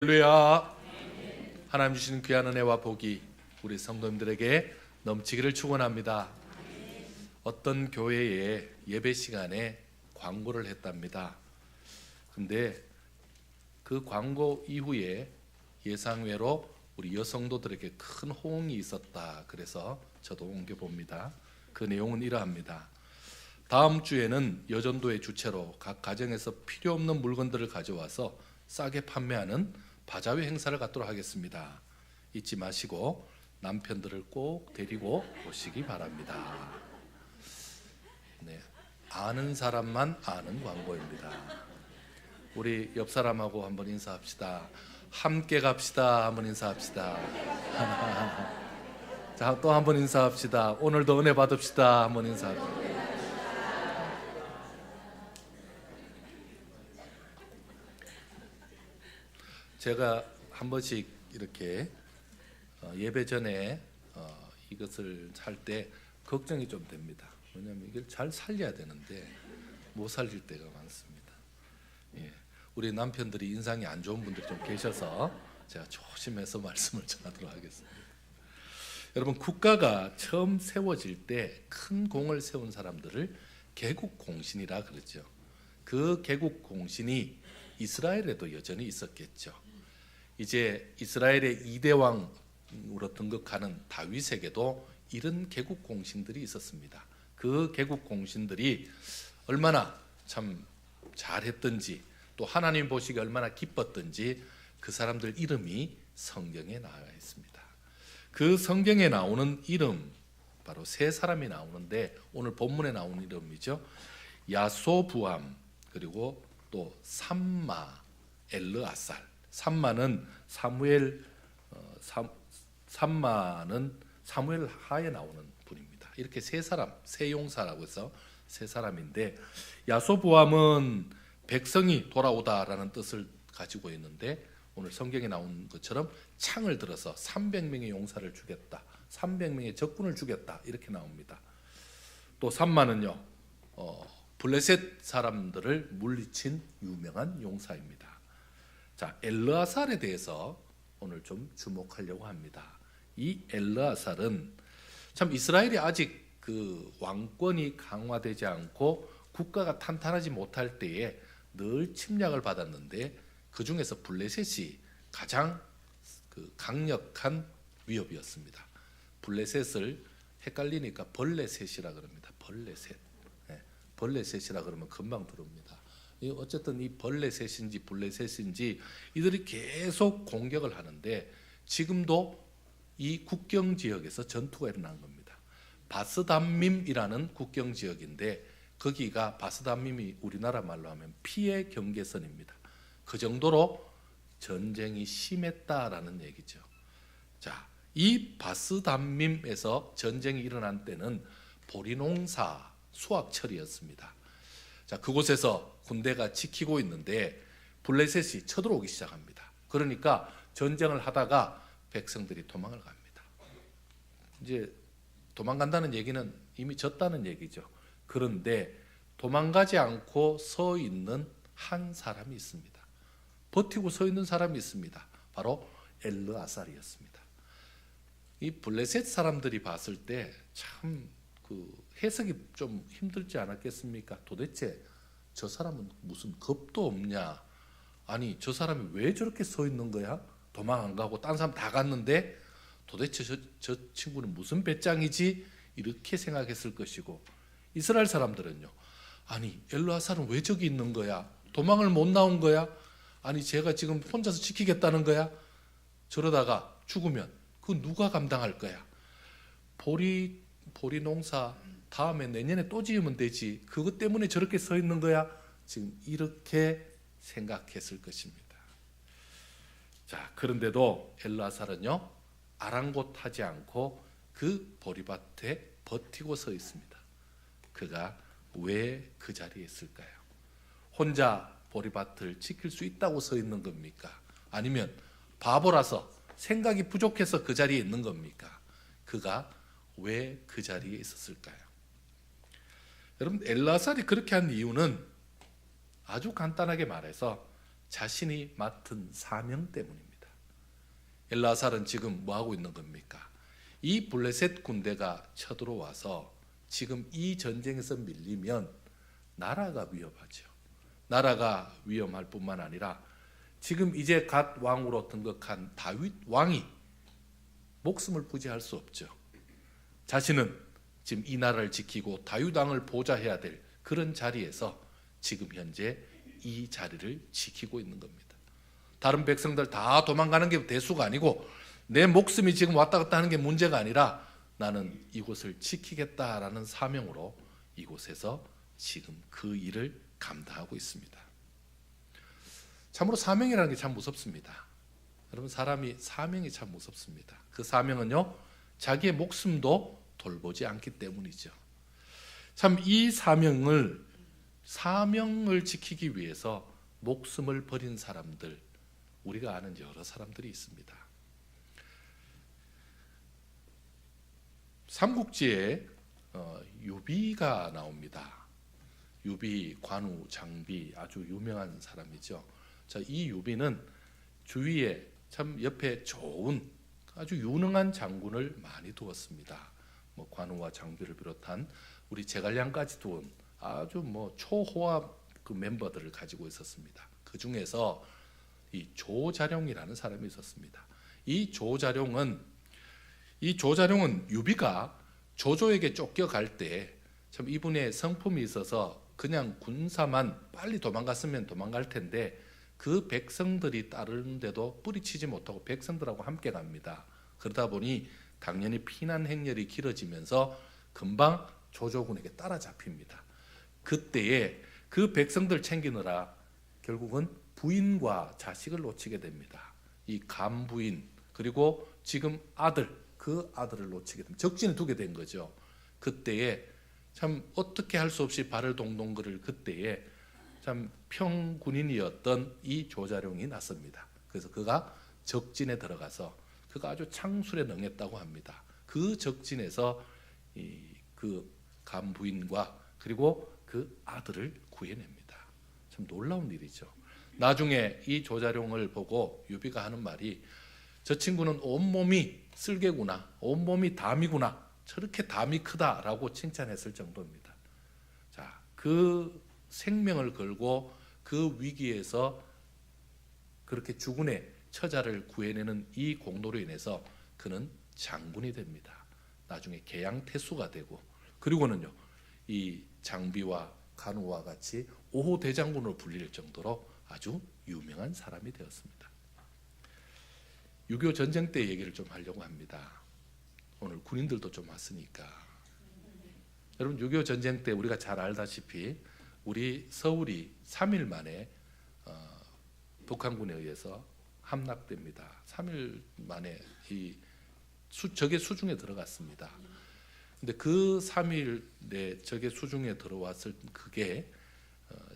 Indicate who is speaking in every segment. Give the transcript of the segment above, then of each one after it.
Speaker 1: 할렐루야. 하나님 주시는 귀한 은혜와 복이 우리 성도님들에게 넘치기를 축원합니다. 어떤 교회의 예배 시간에 광고를 했답니다. 근데 그 광고 이후에 예상외로 우리 여성도들에게 큰 호응이 있었다. 그래서 저도 옮겨봅니다. 그 내용은 이러합니다. 다음 주에는 여전도의 주체로 각 가정에서 필요 없는 물건들을 가져와서 싸게 판매하는 바자회 행사를 갖도록 하겠습니다. 잊지 마시고 남편들을 꼭 데리고 오시기 바랍니다. 네, 아는 사람만 아는 광고입니다. 우리 옆 사람하고 한번 인사합시다. 함께 갑시다. 한번 인사합시다. 자, 또 한번 인사합시다. 오늘도 은혜 받읍시다. 한번 인사합시다. 제가 한 번씩 이렇게 예배 전에 이것을 할 때 걱정이 좀 됩니다. 왜냐하면 이걸 잘 살려야 되는데 못 살릴 때가 많습니다. 예, 우리 남편들이 인상이 안 좋은 분들이 좀 계셔서 제가 조심해서 말씀을 전하도록 하겠습니다. 여러분, 국가가 처음 세워질 때 큰 공을 세운 사람들을 개국공신이라 그러죠. 그 개국공신이 이스라엘에도 여전히 있었겠죠. 이제 이스라엘의 2대 왕으로 등극하는 다윗에게도 이런 개국 공신들이 있었습니다. 그 개국 공신들이 얼마나 참 잘했던지 또 하나님 보시기에 얼마나 기뻤던지 그 사람들 이름이 성경에 나와 있습니다. 그 성경에 나오는 이름 바로 세 사람이 나오는데 오늘 본문에 나오는 이름이죠. 야소부암 그리고 또 삼마 엘르아살. 삼마는 사무엘 하에 나오는 분입니다. 이렇게 세 사람, 세 용사라고 해서 세 사람인데 야소보암은 백성이 돌아오다라는 뜻을 가지고 있는데 오늘 성경에 나온 것처럼 창을 들어서 300명의 용사를 죽였다. 300명의 적군을 죽였다. 이렇게 나옵니다. 또 삼마는요. 블레셋 사람들을 물리친 유명한 용사입니다. 자, 엘르아살에 대해서 오늘 좀 주목하려고 합니다. 이 엘르아살은 참 이스라엘이 아직 그 왕권이 강화되지 않고 국가가 탄탄하지 못할 때에 늘 침략을 받았는데 그 중에서 블레셋이 가장 그 강력한 위협이었습니다. 블레셋을 헷갈리니까 벌레셋이라 그럽니다. 벌레셋. 네, 벌레셋이라 그러면 금방 들어옵니다. 어쨌든 이 벌레셋인지 블레셋인지 이들이 계속 공격을 하는데 지금도 이 국경 지역에서 전투가 일어난 겁니다. 바스담밈이라는 국경 지역인데 거기가 바스담밈이 우리나라 말로 하면 피해 경계선입니다. 그 정도로 전쟁이 심했다라는 얘기죠. 자, 이 바스담밈에서 전쟁이 일어난 때는 보리농사 수확철이었습니다. 자, 그곳에서 군대가 지키고 있는데 블레셋이 쳐들어오기 시작합니다. 그러니까 전쟁을 하다가 백성들이 도망을 갑니다. 이제 도망간다는 얘기는 이미 졌다는 얘기죠. 그런데 도망가지 않고 서 있는 한 사람이 있습니다. 버티고 서 있는 사람이 있습니다. 바로 엘르아살이었습니다. 이 블레셋 사람들이 봤을 때 참 그 해석이 좀 힘들지 않았겠습니까? 도대체 저 사람은 무슨 겁도 없냐? 아니, 저 사람이 왜 저렇게 서 있는 거야? 도망 안 가고 딴 사람 다 갔는데 도대체 저 친구는 무슨 배짱이지? 이렇게 생각했을 것이고 이스라엘 사람들은요. 아니, 엘르아살은 왜 저기 있는 거야? 도망을 못 나온 거야? 아니, 제가 지금 혼자서 지키겠다는 거야? 저러다가 죽으면 그 누가 감당할 거야? 보리 농사 다음에 내년에 또 지으면 되지. 그것 때문에 저렇게 서 있는 거야? 지금 이렇게 생각했을 것입니다. 자, 그런데도 엘르아살은요 아랑곳하지 않고 그 보리밭에 버티고 서 있습니다. 그가 왜 그 자리에 있을까요? 혼자 보리밭을 지킬 수 있다고 서 있는 겁니까? 아니면 바보라서 생각이 부족해서 그 자리에 있는 겁니까? 그가 왜 그 자리에 있었을까요? 여러분, 엘르아살이 그렇게 한 이유는 아주 간단하게 말해서 자신이 맡은 사명 때문입니다. 엘라살은 지금 뭐 하고 있는 겁니까? 이 블레셋 군대가 쳐들어와서 지금 이 전쟁에서 밀리면 나라가 위험하죠. 나라가 위험할 뿐만 아니라 지금 이제 갓 왕으로 등극한 다윗 왕이 목숨을 부지할 수 없죠. 자신은 지금 이 나라를 지키고 다윗 왕을 보좌해야 될 그런 자리에서 지금 현재 이 자리를 지키고 있는 겁니다. 다른 백성들 다 도망가는 게 대수가 아니고 내 목숨이 지금 왔다 갔다 하는 게 문제가 아니라 나는 이곳을 지키겠다라는 사명으로 이곳에서 지금 그 일을 감당하고 있습니다. 참으로 사명이라는 게 참 무섭습니다. 여러분, 사람이 사명이 참 무섭습니다. 그 사명은요, 자기의 목숨도 돌보지 않기 때문이죠. 참 이 사명을 지키기 위해서 목숨을 버린 사람들, 우리가 아는 여러 사람들이 있습니다. 삼국지에 유비가 나옵니다. 유비, 관우, 장비, 아주 유명한 사람이죠. 자, 이 유비는 주위에 참 옆에 좋은 아주 유능한 장군을 많이 두었습니다. 뭐 관우와 장비를 비롯한 우리 제갈량까지 두은 아주 뭐 초호화 그 멤버들을 가지고 있었습니다. 그 중에서 이 조자룡이라는 사람이 있었습니다. 이 조자룡은 유비가 조조에게 쫓겨갈 때 참 이분의 성품이 있어서 그냥 군사만 빨리 도망갔으면 도망갈 텐데 그 백성들이 따르는데도 뿌리치지 못하고 백성들하고 함께 갑니다. 그러다 보니 당연히 피난 행렬이 길어지면서 금방 조조군에게 따라잡힙니다. 그때에 그 백성들 챙기느라 결국은 부인과 자식을 놓치게 됩니다. 이 감부인 그리고 지금 그 아들을 놓치게 됩니다. 적진에 두게 된 거죠. 그때에 참 어떻게 할 수 없이 발을 동동 거릴 그때에 참 평군인이었던 이 조자룡이 났습니다. 그래서 그가 적진에 들어가서 그가 아주 창술에 능했다고 합니다. 그 적진에서 그 감부인과 그리고 그 아들을 구해냅니다. 참 놀라운 일이죠. 나중에 이 조자룡을 보고 유비가 하는 말이 저 친구는 온몸이 쓸개구나, 온몸이 담이구나, 저렇게 담이 크다라고 칭찬했을 정도입니다. 자, 그 생명을 걸고 그 위기에서 그렇게 주군의 처자를 구해내는 이 공로로 인해서 그는 장군이 됩니다. 나중에 계양태수가 되고 그리고는요, 이 장비와 간우와 같이 5호 대장군으로 불릴 정도로 아주 유명한 사람이 되었습니다. 6.25 전쟁 때 얘기를 좀 하려고 합니다. 오늘 군인들도 좀 왔으니까. 여러분, 6.25 전쟁 때 우리가 잘 알다시피 우리 서울이 3일 만에 북한군에 의해서 함락됩니다. 3일 만에 이 적의 수중에 들어갔습니다. 근데 그 3일 내 적의 수중에 들어왔을 그게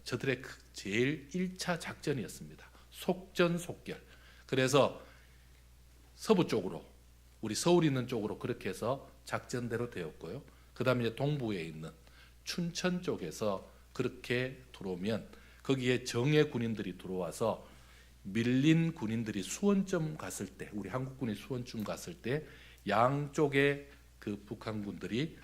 Speaker 1: 저들의 제일 1차 작전이었습니다. 속전속결. 그래서 서부 쪽으로, 우리 서울 있는 쪽으로 그렇게 해서 작전대로 되었고요. 그 다음에 이제 동부에 있는 춘천 쪽에서 그렇게 들어오면 거기에 정예 군인들이 들어와서 밀린 군인들이 수원점 갔을 때, 우리 한국군이 수원쯤 갔을 때 양쪽의 그 북한군들이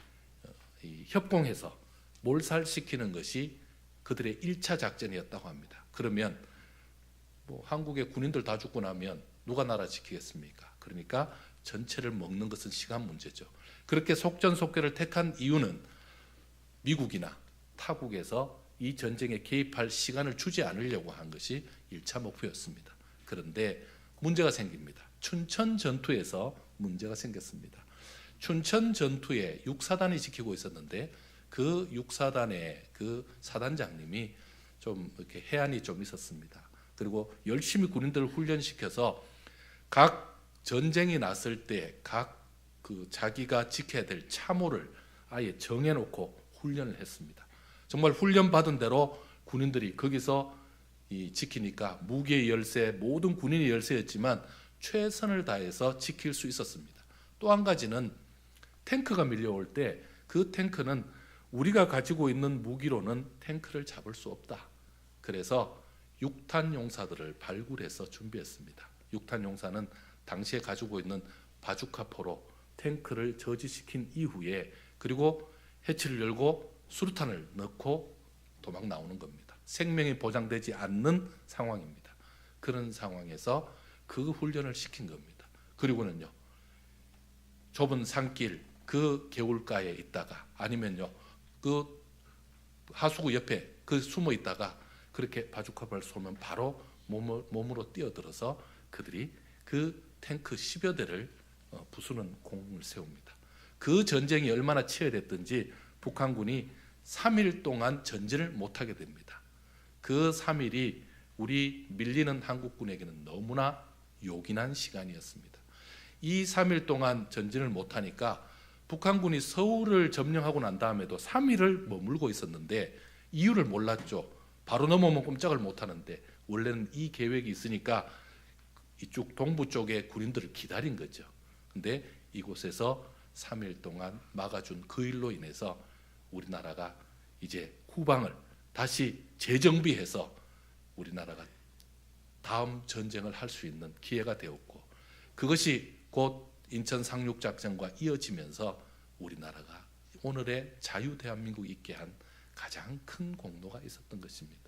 Speaker 1: 협공해서 몰살시키는 것이 그들의 1차 작전이었다고 합니다. 그러면 뭐 한국의 군인들 다 죽고 나면 누가 나라 지키겠습니까? 그러니까 전체를 먹는 것은 시간 문제죠. 그렇게 속전속결을 택한 이유는 미국이나 타국에서 이 전쟁에 개입할 시간을 주지 않으려고 한 것이 1차 목표였습니다. 그런데 문제가 생깁니다. 춘천 전투에서 문제가 생겼습니다. 춘천 전투에 6사단이 지키고 있었는데 그 6사단의 그 사단장님이 좀 이렇게 해안이 좀 있었습니다. 그리고 열심히 군인들을 훈련시켜서 각 전쟁이 났을 때 각 그 자기가 지켜야 될 참호를 아예 정해놓고 훈련을 했습니다. 정말 훈련 받은 대로 군인들이 거기서 지키니까 무기의 열세, 모든 군인의 열세였지만 최선을 다해서 지킬 수 있었습니다. 또 한 가지는 탱크가 밀려올 때 그 탱크는 우리가 가지고 있는 무기로는 탱크를 잡을 수 없다. 그래서 육탄 용사들을 발굴해서 준비했습니다. 육탄 용사는 당시에 가지고 있는 바주카포로 탱크를 저지시킨 이후에 그리고 해치를 열고 수류탄을 넣고 도망 나오는 겁니다. 생명이 보장되지 않는 상황입니다. 그런 상황에서 그 훈련을 시킨 겁니다. 그리고는요, 좁은 산길 그 개울가에 있다가 아니면요 그 하수구 옆에 그 숨어 있다가 그렇게 바주카포를 쏘면 바로 몸으로 뛰어들어서 그들이 그 탱크 10여 대를 부수는 공을 세웁니다. 그 전쟁이 얼마나 치열했던지 북한군이 3일 동안 전진을 못하게 됩니다. 그 3일이 우리 밀리는 한국군에게는 너무나 요긴한 시간이었습니다. 이 3일 동안 전진을 못하니까 북한군이 서울을 점령하고 난 다음에도 3일을 머물고 있었는데 이유를 몰랐죠. 바로 넘어오면 꼼짝을 못하는데 원래는 이 계획이 있으니까 이쪽 동부 쪽에 군인들을 기다린 거죠. 근데 이곳에서 3일 동안 막아준 그 일로 인해서 우리나라가 이제 후방을 다시 재정비해서 우리나라가 다음 전쟁을 할 수 있는 기회가 되었고 그것이 곧 인천 상륙작전과 이어지면서 우리나라가 오늘의 자유 대한민국이 있게 한 가장 큰 공로가 있었던 것입니다.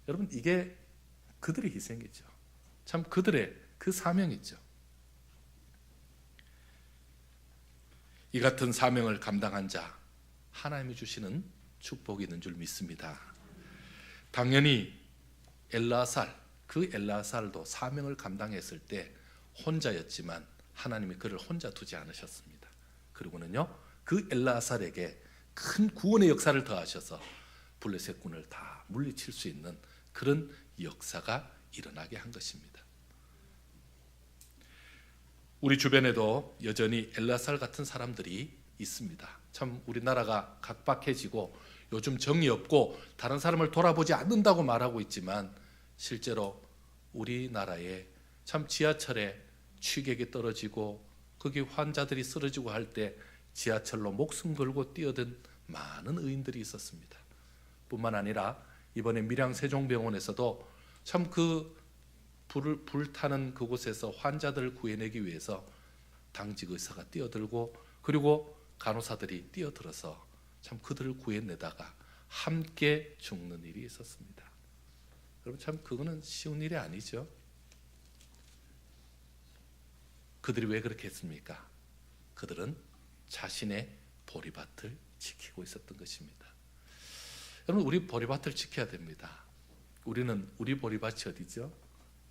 Speaker 1: 여러분 이게 그들의 희생이죠. 참 그들의 그 사명이죠. 이 같은 사명을 감당한 자 하나님이 주시는 축복이 있는 줄 믿습니다. 당연히 엘라살 그 엘라살도 사명을 감당했을 때 혼자였지만 하나님이 그를 혼자 두지 않으셨습니다. 그리고는요 그 엘라살에게 큰 구원의 역사를 더하셔서 블레셋군을 다 물리칠 수 있는 그런 역사가 일어나게 한 것입니다. 우리 주변에도 여전히 엘라살 같은 사람들이 있습니다. 참 우리나라가 각박해지고 요즘 정이 없고 다른 사람을 돌아보지 않는다고 말하고 있지만 실제로 우리나라에 참 지하철에 취객이 떨어지고 거기 환자들이 쓰러지고 할 때 지하철로 목숨 걸고 뛰어든 많은 의인들이 있었습니다. 뿐만 아니라 이번에 밀양 세종병원에서도 참 그 불타는 그곳에서 환자들을 구해내기 위해서 당직 의사가 뛰어들고 그리고 간호사들이 뛰어들어서 참 그들을 구해내다가 함께 죽는 일이 있었습니다. 여러분 참 그거는 쉬운 일이 아니죠. 그들이 왜 그렇게 했습니까? 그들은 자신의 보리밭을 지키고 있었던 것입니다. 여러분 우리 보리밭을 지켜야 됩니다. 우리는 우리 보리밭이 어디죠?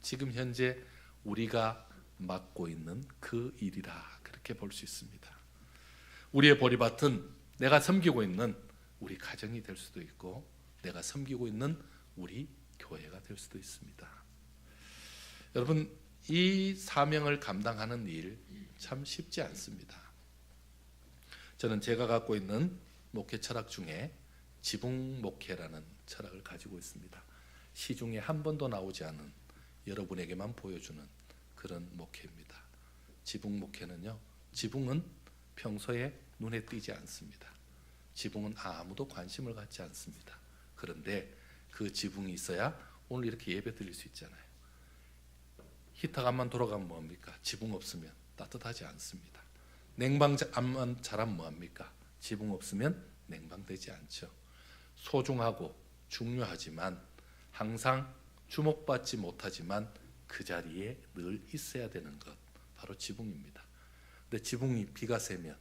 Speaker 1: 지금 현재 우리가 맡고 있는 그 일이라 그렇게 볼 수 있습니다. 우리의 보리밭은 내가 섬기고 있는 우리 가정이 될 수도 있고 내가 섬기고 있는 우리 교회가 될 수도 있습니다. 여러분 이 사명을 감당하는 일 참 쉽지 않습니다. 저는 제가 갖고 있는 목회 철학 중에 지붕 목회라는 철학을 가지고 있습니다. 시중에 한 번도 나오지 않은 여러분에게만 보여주는 그런 목회입니다. 지붕 목회는요, 지붕은 평소에 눈에 띄지 않습니다. 지붕은 아무도 관심을 갖지 않습니다. 그런데 그 지붕이 있어야 오늘 이렇게 예배 드릴 수 있잖아요. 히터가 안만 돌아가면 뭐합니까? 지붕 없으면 따뜻하지 않습니다. 냉방 안만 잘하면 뭐합니까? 지붕 없으면 냉방되지 않죠. 소중하고 중요하지만 항상 주목받지 못하지만 그 자리에 늘 있어야 되는 것 바로 지붕입니다. 근데 지붕이 비가 새면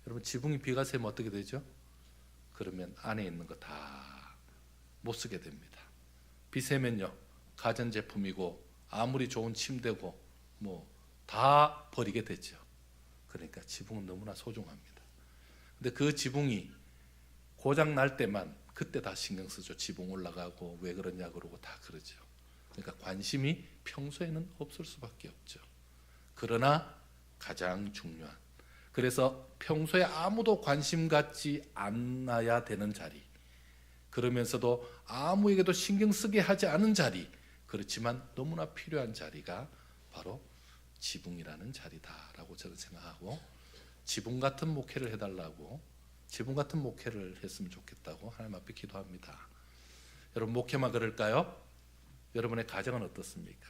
Speaker 1: 여러분 지붕이 비가 새면 어떻게 되죠? 그러면 안에 있는 거 다 못 쓰게 됩니다. 비 새면요 가전제품이고 아무리 좋은 침대고 뭐 다 버리게 되죠. 그러니까 지붕은 너무나 소중합니다. 근데 그 지붕이 고장 날 때만 그때 다 신경 쓰죠. 지붕 올라가고 왜 그러냐 그러고 다 그러죠. 그러니까 관심이 평소에는 없을 수밖에 없죠. 그러나 가장 중요한 그래서 평소에 아무도 관심 갖지 않아야 되는 자리 그러면서도 아무에게도 신경 쓰게 하지 않은 자리 그렇지만 너무나 필요한 자리가 바로 지붕이라는 자리다라고 저는 생각하고 지붕 같은 목회를 해달라고 지붕 같은 목회를 했으면 좋겠다고 하나님 앞에 기도합니다. 여러분 목회만 그럴까요? 여러분의 가정은 어떻습니까?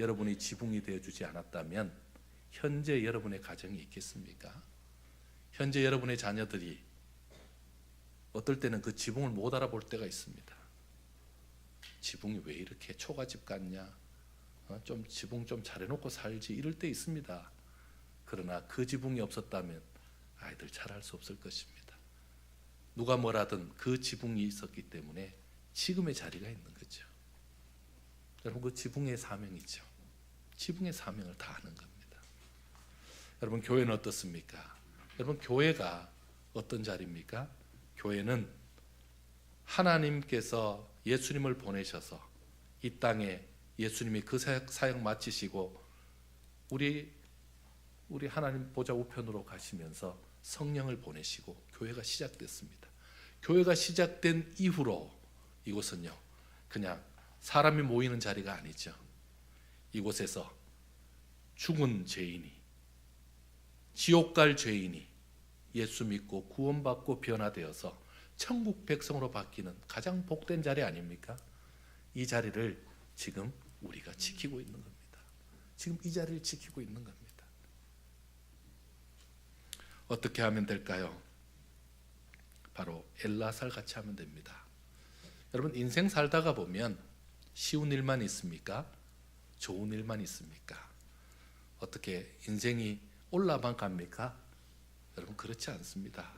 Speaker 1: 여러분이 지붕이 되어주지 않았다면 현재 여러분의 가정이 있겠습니까? 현재 여러분의 자녀들이 어떨 때는 그 지붕을 못 알아볼 때가 있습니다. 지붕이 왜 이렇게 초가집 같냐? 좀 지붕 좀 잘해놓고 살지, 이럴 때 있습니다. 그러나 그 지붕이 없었다면 아이들 잘할 수 없을 것입니다. 누가 뭐라든 그 지붕이 있었기 때문에 지금의 자리가 있는 거죠. 여러분, 그 지붕의 사명이죠. 지붕의 사명을 다하는 겁니다. 여러분, 교회는 어떻습니까? 여러분, 교회가 어떤 자리입니까? 교회는 하나님께서 예수님을 보내셔서 이 땅에 예수님이 그 사역 마치시고 우리 하나님 보좌 우편으로 가시면서 성령을 보내시고 교회가 시작됐습니다. 교회가 시작된 이후로 이곳은요, 그냥 사람이 모이는 자리가 아니죠. 이곳에서 죽은 죄인이, 지옥 갈 죄인이 예수 믿고 구원받고 변화되어서 천국 백성으로 바뀌는 가장 복된 자리 아닙니까? 이 자리를 지금 우리가 지키고 있는 겁니다. 지금 이 자리를 지키고 있는 겁니다. 어떻게 하면 될까요? 바로 엘라살 같이 하면 됩니다. 여러분, 인생 살다가 보면 쉬운 일만 있습니까? 좋은 일만 있습니까? 어떻게 인생이 올라만 갑니까? 여러분, 그렇지 않습니다.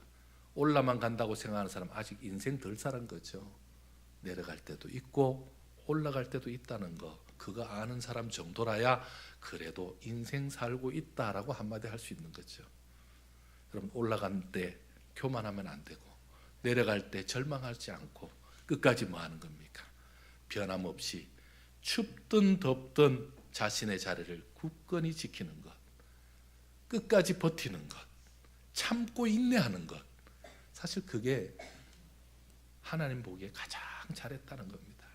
Speaker 1: 올라만 간다고 생각하는 사람 아직 인생 덜 살은 거죠. 내려갈 때도 있고 올라갈 때도 있다는 거, 그거 아는 사람 정도라야 그래도 인생 살고 있다라고 한마디 할 수 있는 거죠. 여러분, 올라간 때 교만하면 안 되고 내려갈 때 절망하지 않고 끝까지 뭐 하는 겁니까? 변함없이 춥든 덥든 자신의 자리를 굳건히 지키는 것, 끝까지 버티는 것, 참고 인내하는 것, 사실 그게 하나님 보기에 가장 잘했다는 겁니다.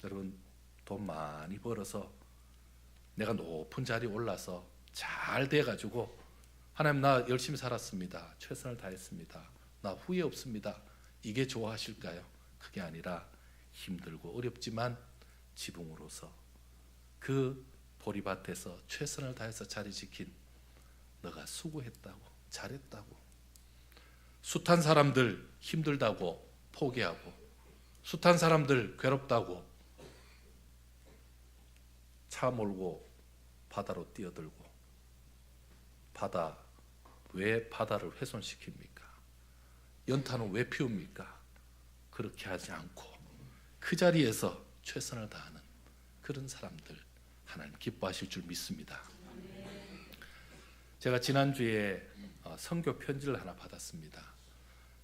Speaker 1: 여러분, 돈 많이 벌어서 내가 높은 자리에 올라서 잘 돼가지고 하나님, 나 열심히 살았습니다, 최선을 다했습니다, 나 후회 없습니다, 이게 좋아하실까요? 그게 아니라 힘들고 어렵지만 지붕으로서 그 보리밭에서 최선을 다해서 자리 지킨 너가 수고했다고, 잘했다고. 숱한 사람들 힘들다고 포기하고, 숱한 사람들 괴롭다고 차 몰고 바다로 뛰어들고, 바다, 왜 바다를 훼손시킵니까? 연탄은 왜 피웁니까? 그렇게 하지 않고 그 자리에서 최선을 다하는 그런 사람들 하나님 기뻐하실 줄 믿습니다. 제가 지난주에 선교 편지를 하나 받았습니다.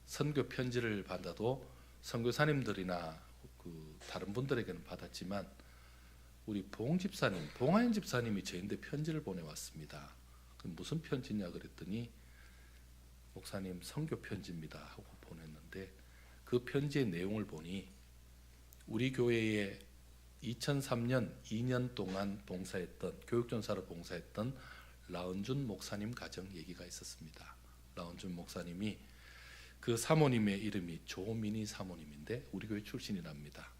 Speaker 1: 선교 편지를 받아도 선교사님들이나 다른 분들에게는 받았지만 우리 봉하연 집사님이 저희한테 편지를 보내왔습니다. 무슨 편지냐 그랬더니 목사님 선교 편지입니다 하고 보냈는데, 그 편지의 내용을 보니 우리 교회에 2003년 2년 동안 봉사했던, 교육전사로 봉사했던 라은준 목사님 가정 얘기가 있었습니다. 라은준 목사님이, 그 사모님의 이름이 조민희 사모님인데 우리 교회 출신이랍니다.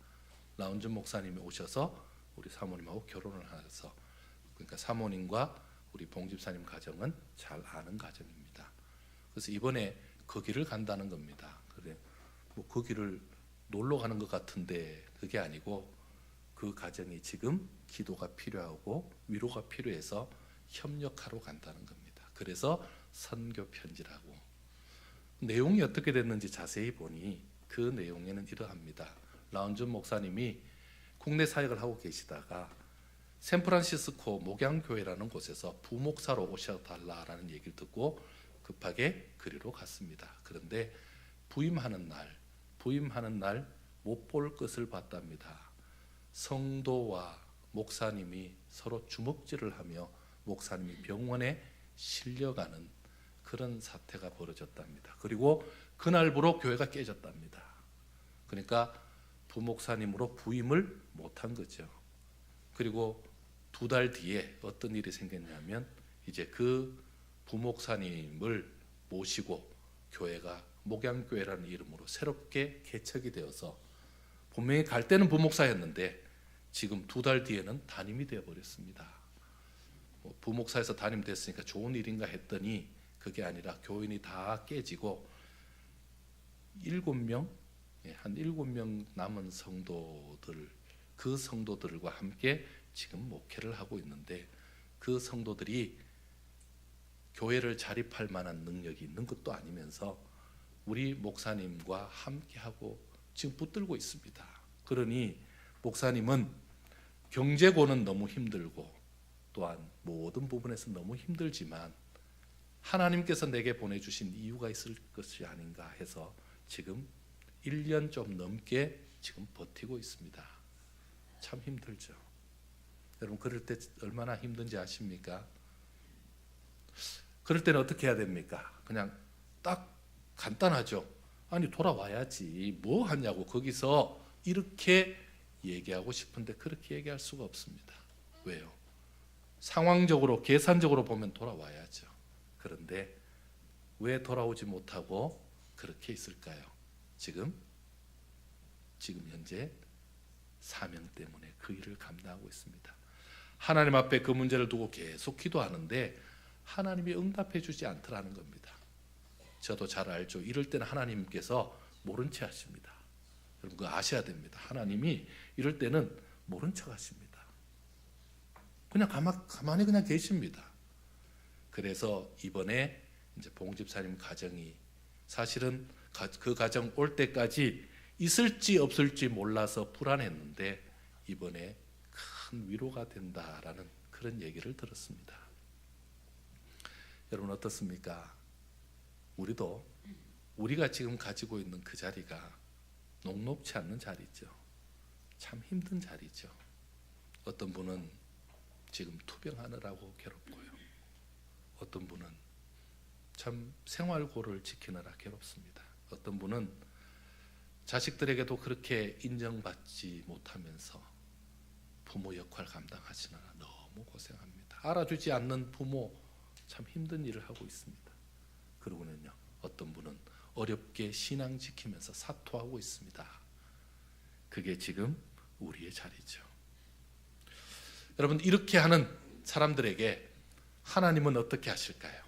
Speaker 1: 라은준 목사님이 오셔서 우리 사모님하고 결혼을 하셔서, 그러니까 사모님과 우리 봉집사님 가정은 잘 아는 가정입니다. 그래서 이번에 거기를 간다는 겁니다. 그래, 뭐 거기를 놀러 가는 것 같은데 그게 아니고 그 가정이 지금 기도가 필요하고 위로가 필요해서 협력하러 간다는 겁니다. 그래서 선교 편지라고. 내용이 어떻게 됐는지 자세히 보니 그 내용에는 이러합니다. 라운준 목사님이 국내 사역을 하고 계시다가 샌프란시스코 목양교회라는 곳에서 부목사로 오셔달라라는 얘기를 듣고 급하게 그리로 갔습니다. 그런데 부임하는 날 못 볼 것을 봤답니다. 성도와 목사님이 서로 주먹질을 하며 목사님이 병원에 실려가는 그런 사태가 벌어졌답니다. 그리고 그날부로 교회가 깨졌답니다. 그러니까 부목사님으로 부임을 못한 거죠. 그리고 2달 뒤에 어떤 일이 생겼냐면, 이제 그 부목사님을 모시고 교회가 목양교회라는 이름으로 새롭게 개척이 되어서 분명히 갈 때는 부목사였는데 지금 2달 뒤에는 담임이 되어버렸습니다. 부목사에서 담임 됐으니까 좋은 일인가 했더니 그게 아니라 교인이 다 깨지고 7명, 한 7명 남은 성도들, 그 성도들과 함께 지금 목회를 하고 있는데 그 성도들이 교회를 자립할 만한 능력이 있는 것도 아니면서 우리 목사님과 함께하고 지금 붙들고 있습니다. 그러니 목사님은 경제고는 너무 힘들고 또한 모든 부분에서 너무 힘들지만 하나님께서 내게 보내주신 이유가 있을 것이 아닌가 해서 지금 1년 좀 넘게 지금 버티고 있습니다. 참 힘들죠. 여러분 그럴 때 얼마나 힘든지 아십니까? 그럴 때는 어떻게 해야 됩니까? 그냥 딱 간단하죠. 아니 돌아와야지 뭐 하냐고 거기서 이렇게 얘기하고 싶은데 그렇게 얘기할 수가 없습니다. 왜요? 상황적으로 계산적으로 보면 돌아와야죠. 그런데 왜 돌아오지 못하고 그렇게 있을까요? 지금 현재 사명 때문에 그 일을 감당하고 있습니다. 하나님 앞에 그 문제를 두고 계속 기도하는데 하나님이 응답해 주지 않더라는 겁니다. 저도 잘 알죠. 이럴 때는 하나님께서 모른 채 하십니다. 여러분 그거 아셔야 됩니다. 하나님이 이럴 때는 모른 척 하십니다. 그냥 가만히 그냥 계십니다. 그래서 이번에 이제 봉집사님 가정이 사실은 그 가정 올 때까지 있을지 없을지 몰라서 불안했는데 이번에 큰 위로가 된다라는 그런 얘기를 들었습니다. 여러분 어떻습니까? 우리가 지금 가지고 있는 그 자리가 녹록치 않는 자리죠. 참 힘든 자리죠. 어떤 분은 지금 투병하느라고 괴롭고요. 어떤 분은 참 생활고를 지키느라 괴롭습니다. 어떤 분은 자식들에게도 그렇게 인정받지 못하면서 부모 역할 감당하시느라 너무 고생합니다. 알아주지 않는 부모 참 힘든 일을 하고 있습니다. 그러고는요 어떤 분은 어렵게 신앙 지키면서 사토하고 있습니다. 그게 지금 우리의 자리죠. 여러분 이렇게 하는 사람들에게 하나님은 어떻게 하실까요?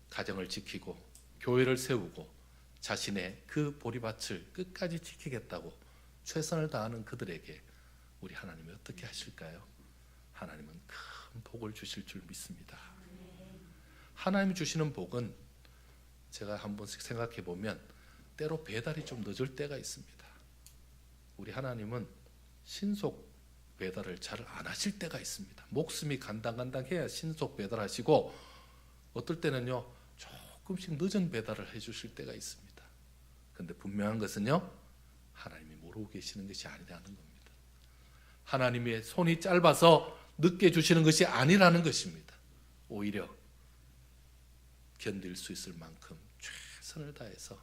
Speaker 1: 가정을 지키고 교회를 세우고 자신의 그 보리밭을 끝까지 지키겠다고 최선을 다하는 그들에게 우리 하나님이 어떻게 하실까요? 하나님은 큰 복을 주실 줄 믿습니다. 하나님이 주시는 복은 제가 한 번씩 생각해 보면 때로 배달이 좀 늦을 때가 있습니다. 우리 하나님은 신속 배달을 잘 안 하실 때가 있습니다. 목숨이 간당간당해야 신속 배달하시고 어떨 때는요 조금씩 늦은 배달을 해주실 때가 있습니다. 그런데 분명한 것은요 하나님이 모르고 계시는 것이 아니라는 겁니다. 하나님의 손이 짧아서 늦게 주시는 것이 아니라는 것입니다. 오히려 견딜 수 있을 만큼 최선을 다해서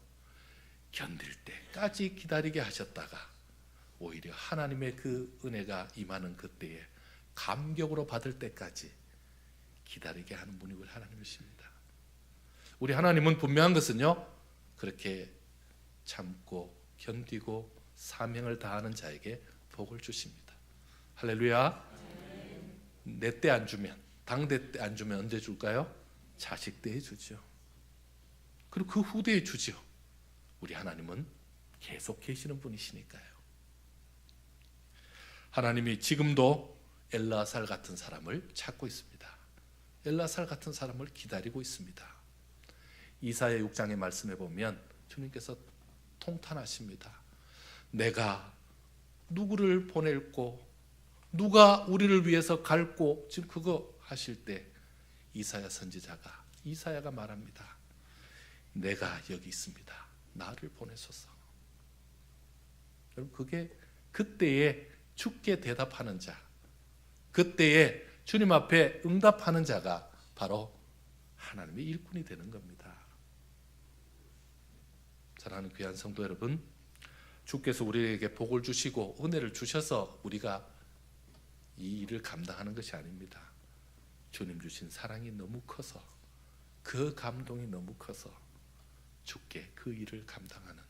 Speaker 1: 견딜 때까지 기다리게 하셨다가 오히려 하나님의 그 은혜가 임하는 그때에 감격으로 받을 때까지 기다리게 하는 분이 우리 하나님이십니다. 우리 하나님은 분명한 것은요 그렇게 참고 견디고 사명을 다하는 자에게 복을 주십니다. 할렐루야. 내 때 안 주면 당대 때 안 주면 언제 줄까요? 자식 때에 주죠. 그리고 그 후대에 주죠. 우리 하나님은 계속 계시는 분이시니까요. 하나님이 지금도 엘라살 같은 사람을 찾고 있습니다. 엘라살 같은 사람을 기다리고 있습니다. 이사야 6장의 말씀에 보면 주님께서 통탄하십니다. 내가 누구를 보낼고 누가 우리를 위해서 갈고 지금 그거 하실 때 이사야 선지자가 이사야가 말합니다. 내가 여기 있습니다. 나를 보내소서. 여러분 그게 그때에 주께 대답하는 자, 그때에 주님 앞에 응답하는 자가 바로 하나님의 일꾼이 되는 겁니다. 사랑하는 귀한 성도 여러분, 주께서 우리에게 복을 주시고 은혜를 주셔서 우리가 이 일을 감당하는 것이 아닙니다. 주님 주신 사랑이 너무 커서 그 감동이 너무 커서 주께 그 일을 감당하는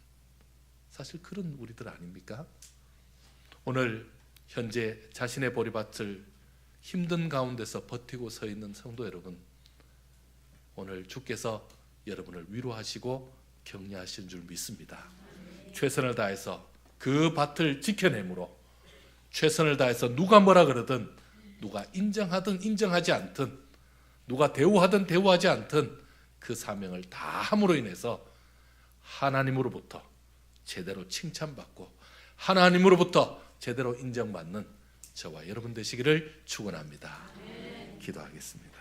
Speaker 1: 사실 그런 우리들 아닙니까? 오늘 현재 자신의 보리밭을 힘든 가운데서 버티고 서 있는 성도 여러분, 오늘 주께서 여러분을 위로하시고 격려하시는 줄 믿습니다. 최선을 다해서 그 밭을 지켜내므로, 최선을 다해서 누가 뭐라 그러든, 누가 인정하든 인정하지 않든, 누가 대우하든 대우하지 않든 그 사명을 다 함으로 인해서 하나님으로부터 제대로 칭찬받고 하나님으로부터 제대로 인정받는 저와 여러분 되시기를 축원합니다. 기도하겠습니다.